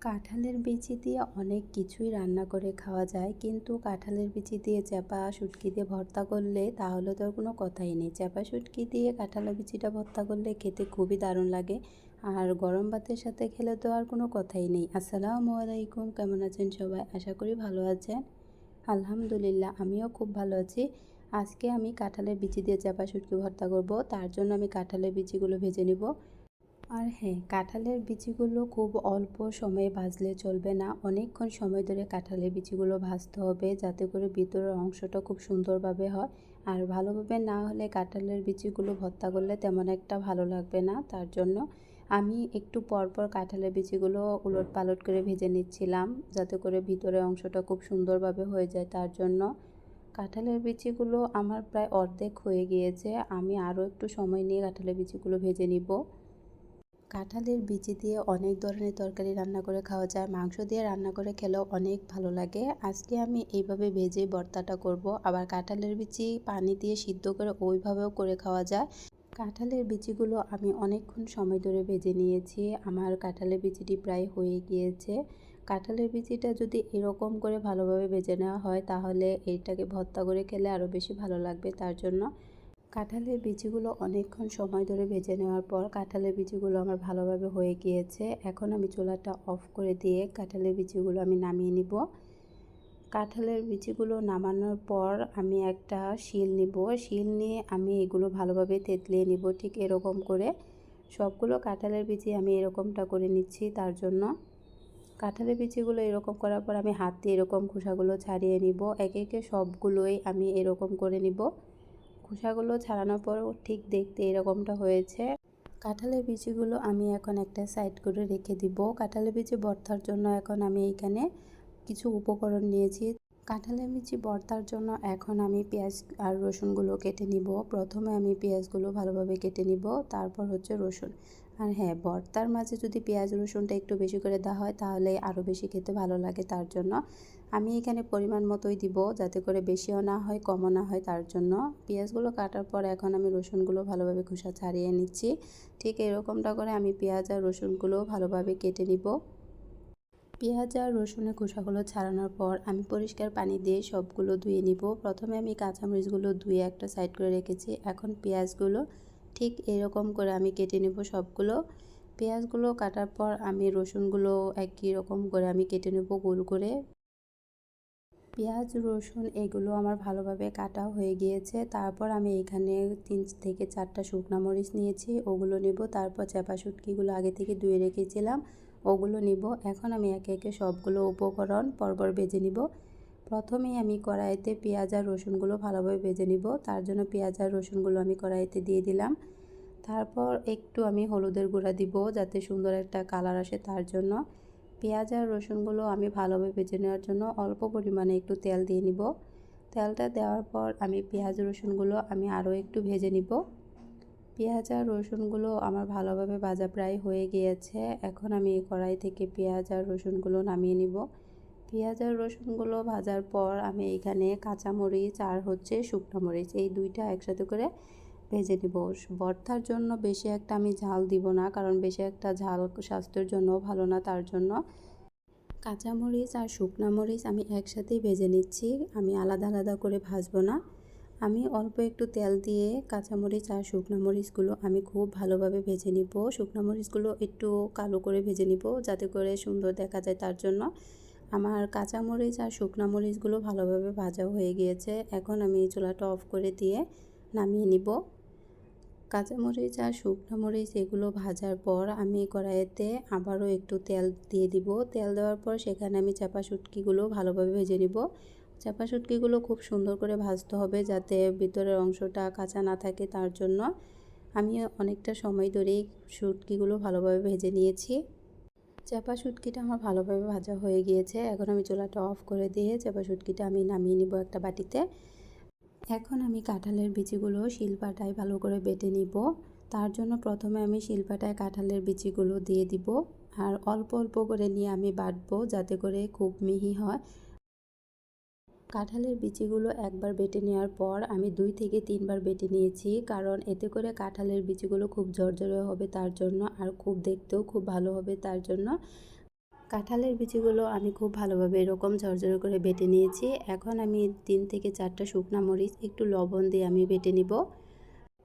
কাঁঠালের বিচি দিয়ে অনেক কিছুই রান্না করে খাওয়া যায়, কিন্তু কাঁঠালের বিচি দিয়ে চ্যাপা শুটকি দিয়ে ভর্তা করলে তাহলে তো আর কোনো কথাই নেই। চ্যাপা শুটকি দিয়ে কাঁঠালের বিচিটা ভর্তা করলে খেতে খুবই দারুণ লাগে, আর গরম ভাতের সাথে খেলে তো আর কোনো কথাই নেই। আসসালামু আলাইকুম, কেমন আছেন সবাই? আশা করি ভালো আছেন। আলহামদুলিল্লাহ, আমিও খুব ভালো আছি। আজকে আমি কাঁঠালের বিচি দিয়ে চ্যাপা শুটকি ভর্তা করব। তার জন্য আমি কাঁঠালের বিচিগুলো ভেজে নিব। আর হ্যাঁ, কাঁঠালের বিচিগুলো খুব অল্প সময়ে ভাজলে চলবে না, অনেকক্ষণ সময় ধরে কাঁঠালের বিচিগুলো ভাজতে হবে, যাতে করে ভিতরের অংশটা খুব সুন্দরভাবে হয়। আর ভালোভাবে না হলে কাঁঠালের বিচিগুলো ভর্তা করলে তেমন একটা ভালো লাগবে না। তার জন্য আমি একটু পরপর কাঁঠালের বিচিগুলো উলট পালট করে ভেজে নিচ্ছিলাম, যাতে করে ভিতরের অংশটা খুব সুন্দরভাবে হয়ে যায়। তার জন্য কাঁঠালের বিচিগুলো আমার প্রায় অর্ধেক হয়ে গিয়েছে, আমি আরও একটু সময় নিয়ে কাঁঠালের বিচিগুলো ভেজে নিব। কাঁঠালের বিচি দিয়ে অনেক ধরনের তরকারি রান্না করে খাওয়া যায়, মাংস দিয়ে রান্না করে খেলেও অনেক ভালো লাগে। আজকে আমি এইভাবে ভেজে ভর্তাটা করব। আবার কাঁঠালের বিচি পানি দিয়ে সিদ্ধ করে ওইভাবেও করে খাওয়া যায়। কাঁঠালের বিচিগুলো আমি অনেকক্ষণ সময় ধরে ভেজে নিয়েছি, আমার কাঁঠালের বিচিটি প্রায় হয়ে গিয়েছে। কাঁঠালের বিচিটা যদি এরকম করে ভালোভাবে ভেজে নেওয়া হয় তাহলে এইটাকে ভর্তা করে খেলে আরও বেশি ভালো লাগবে। তার জন্য কাঁঠালের বিচিগুলো অনেকক্ষণ সময় ধরে ভেজে নেওয়ার পর কাঁঠালের বিচিগুলো আমার ভালোভাবে হয়ে গিয়েছে। এখন আমি চুলাটা অফ করে দিয়ে কাঁঠালের বিচিগুলো আমি নামিয়ে নিব। কাঁঠালের বিচিগুলো নামানোর পর আমি একটা শিল নিব, শিল নিয়ে আমি এগুলো ভালোভাবে থেতলিয়ে নিব। ঠিক এরকম করে সবগুলো কাঁঠালের বিচি আমি এরকমটা করে নিচ্ছি। তার জন্য কাঁঠালের বিচিগুলো এরকম করার পর আমি হাত দিয়ে এরকম খোসাগুলো ছাড়িয়ে নিব। একে একে সবগুলোই আমি এরকম করে নিব। খোসাগুলো ছাড়ানোর পর ঠিক দেখতে এরকমটা হয়েছে। কাঁঠালের বিচিগুলো আমি এখন একটা সাইড করে রেখে দিব। কাঁঠালের বিচি ভর্তার জন্য এখন আমি এইখানে কিছু উপকরণ নিয়েছি। কাঁঠালের বিচি ভর্তার জন্য এখন আমি পেঁয়াজ আর রসুনগুলো কেটে নিব। প্রথমে আমি পেঁয়াজগুলো ভালোভাবে কেটে নিব, তারপর হচ্ছে রসুন। আর হ্যাঁ, ভর্তার মাঝে যদি পেঁয়াজ রসুনটা একটু বেশি করে দেওয়া হয় তাহলে আরও বেশি খেতে ভালো লাগে। তার জন্য আমি এখানে পরিমাণ মতোই দিব, যাতে করে বেশিও না হয় কমও না হয়। তার জন্য পেঁয়াজগুলো কাটার পর এখন আমি রসুনগুলো ভালোভাবে খোসা ছাড়িয়ে নিচ্ছি। ঠিক এরকমটা করে আমি পেঁয়াজ আর রসুনগুলো ভালোভাবে কেটে নিব। পেঁয়াজ আর রসুনের খোসাগুলো ছাড়ানোর পর আমি পরিষ্কার পানি দিয়ে সবগুলো ধুয়ে নিব। প্রথমে আমি কাঁচামরিচগুলো ধুয়ে একটা সাইড করে রেখেছি। এখন পেঁয়াজগুলো ঠিক এরকম করে আমি কেটে নেব সবগুলো। পেঁয়াজগুলো কাটার পর আমি রসুনগুলো একই রকম করে আমি কেটে নেব গোল করে। পেঁয়াজ রসুন এগুলো আমার ভালোভাবে কাটা হয়ে গিয়েছে। তারপর আমি এখানে 3 থেকে 4টা শুকনো মরিচ নিয়েছি, ওগুলো নেব। তারপর চাপা শুটকিগুলো আগে থেকে ধুয়ে রেখেছিলাম, ওগুলো নিব। এখন আমি একে একে সবগুলো উপকরণ পরপর ভেজে নিব। প্রথমেই আমি কড়াইতে পেঁয়াজ আর রসুনগুলো ভালোভাবে ভেজে নিব। তার জন্য পেঁয়াজ আর রসুনগুলো আমি কড়াইতে দিয়ে দিলাম। তারপর একটু আমি হলুদের গুঁড়া দিব, যাতে সুন্দর একটা কালার আসে। তার জন্য পেঁয়াজ আর রসুনগুলো আমি ভালোভাবে ভেজে নেওয়ার জন্য অল্প পরিমাণে একটু তেল দিয়ে নিব। তেলটা দেওয়ার পর আমি পেঁয়াজ রসুনগুলো আমি আরও একটু ভেজে নিব। পেঁয়াজ আর রসুনগুলো আমার ভালোভাবে ভাজা প্রায় হয়ে গিয়েছে। এখন আমি এই কড়াই থেকে পেঁয়াজ আর রসুনগুলো নামিয়ে নিব। পেঁয়াজ আর রসুনগুলো ভাজার পর আমি এখানে কাঁচামরিচ আর হচ্ছে শুকনো মরিচ এই দুইটা একসাথে করে ভেজে নিব। ভর্তার জন্য বেশি একটা আমি ঝাল দিব না, কারণ বেশি একটা ঝাল স্বাস্থ্যের জন্য ভালো না। তার জন্য কাঁচামরিচ আর শুকনো মরিচ আমি একসাথেই ভেজে নিচ্ছি, আমি আলাদা আলাদা করে ভাজবো না। আমি অল্প একটু তেল দিয়ে কাঁচামরিচ আর শুকনো মরিচগুলো আমি খুব ভালোভাবে ভেজে নিব। শুকনো মরিচগুলো একটু কালো করে ভেজে নিব, যাতে করে সুন্দর দেখা যায়। তার জন্য আমার কাঁচামরিচ আর শুকনো মরিচগুলো ভালোভাবে ভাজা হয়ে গিয়েছে। এখন আমি চুলাটা অফ করে দিয়ে নামিয়ে নিব। কাঁচামরিচ আর শুকনো মরিচ এগুলো ভাজার পর আমি কড়াইতে আবারও একটু তেল দিয়ে দিব। তেল দেওয়ার পর সেখানে আমি চাপা শুটকিগুলো ভালোভাবে ভেজে নিব। চাপা শুটকিগুলো খুব সুন্দর করে ভাজতে হবে, যাতে ভিতরের অংশটা কাঁচা না থাকে। তার জন্য আমি অনেকটা সময় ধরেই শুটকিগুলো ভালোভাবে ভেজে নিয়েছি। চাপা শুটকিটা আমার ভালোভাবে ভাজা হয়ে গিয়েছে। এখন আমি চুলাটা অফ করে দিয়ে চাপা শুটকিটা আমি নামিয়ে নিব একটা বাটিতে। এখন আমি কাঁঠালের বিচিগুলো শিলপাটায় ভালো করে বেটে নিব। তার জন্য প্রথমে আমি শিলপাটায় কাঁঠালের বিচিগুলো দিয়ে দিব, আর অল্প অল্প করে নিয়ে আমি বাটবো, যাতে করে খুব মিহি হয়। কাঁঠালের বিচিগুলো একবার বেটে নেওয়ার পর আমি 2 থেকে 3 বার বেটে নিয়েছি, কারণ এতে করে কাঁঠালের বিচিগুলো খুব ঝরঝরে হবে। তার জন্য আর খুব দেখতেও খুব ভালো হবে। তার জন্য কাঁঠালের বিচিগুলো আমি খুব ভালোভাবে এরকম ঝরঝরে করে বেটে নিয়েছি। এখন আমি 3 থেকে 4টা শুকনা মরিচ একটু লবণ দিয়ে আমি বেটে নিব।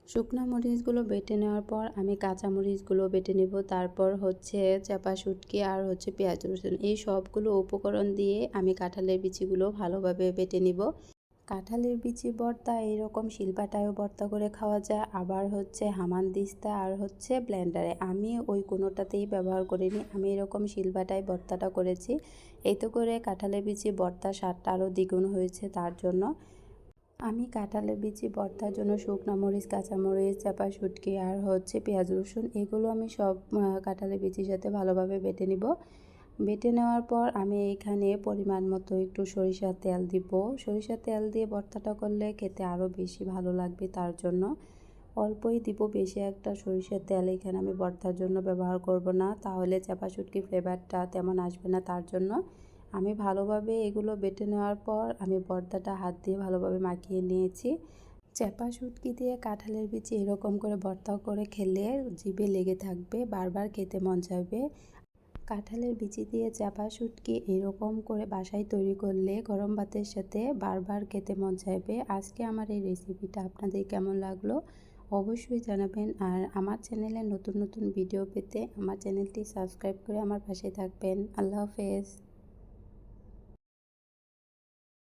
শুকনা মরিচগুলো বেটে নেওয়ার পর আমি কাঁচা মরিচগুলো বেটে নেব। তারপর হচ্ছে চাপা শুটকি আর হচ্ছে পেঁয়াজ রসুন, এই সবগুলো উপকরণ দিয়ে আমি কাঁঠালের বিচিগুলো ভালোভাবে বেটে নিব। কাঁঠালের বিচি ভর্তা এইরকম শিলপাটায়ও ভর্তা করে খাওয়া যায়, আবার হচ্ছে হামানদিস্তা আর হচ্ছে ব্লেন্ডারে। আমি ওই কোনোটাতেই ব্যবহার করিনি, আমি এরকম শিলপাটায় ভর্তাটা করেছি। এতে করে কাঁঠালের বিচি ভর্তার স্বাদটা আরও দ্বিগুণ হয়েছে। তার জন্য আমি কাঁঠালের বিচি ভর্তার জন্য শুকনো মরিচ, কাঁচামরিচ, চাপা শুটকি আর হচ্ছে পেঁয়াজ রসুন এগুলো আমি সব কাঁঠালের বিচির সাথে ভালোভাবে বেটে নিব। বেটে নেওয়ার পর আমি এখানে পরিমাণ মতো একটু সরিষার তেল দিব। সরিষার তেল দিয়ে ভর্তাটা করলে খেতে আরও বেশি ভালো লাগবে, তার জন্য অল্পই দিব, বেশি একটা সরিষার তেল এখানে আমি ভর্তার জন্য ব্যবহার করব না, তাহলে চাপা শুটকির ফ্লেভারটা তেমন আসবে না। তার জন্য আমি ভালোভাবে এগুলো বেটে নেওয়ার পর আমি ভর্তাটা হাত দিয়ে ভালোভাবে মাখিয়ে নিয়েছি। চাপা শুটকি দিয়ে কাঁঠালের বিচি এরকম করে ভর্তা করে খেলে জিভে লেগে থাকবে, বারবার খেতে মন চাইবে। কাঁঠালের বিচি দিয়ে চাপা শুটকি এরকম করে বাসায় তৈরি করলে গরম ভাতের সাথে বারবার খেতে মন চাইবে। আজকে আমার এই রেসিপিটা আপনাদের কেমন লাগলো অবশ্যই জানাবেন। আর আমার চ্যানেলে নতুন নতুন ভিডিও পেতে আমার চ্যানেলটি সাবস্ক্রাইব করে আমার পাশে থাকবেন। আল্লাহ হাফেজ।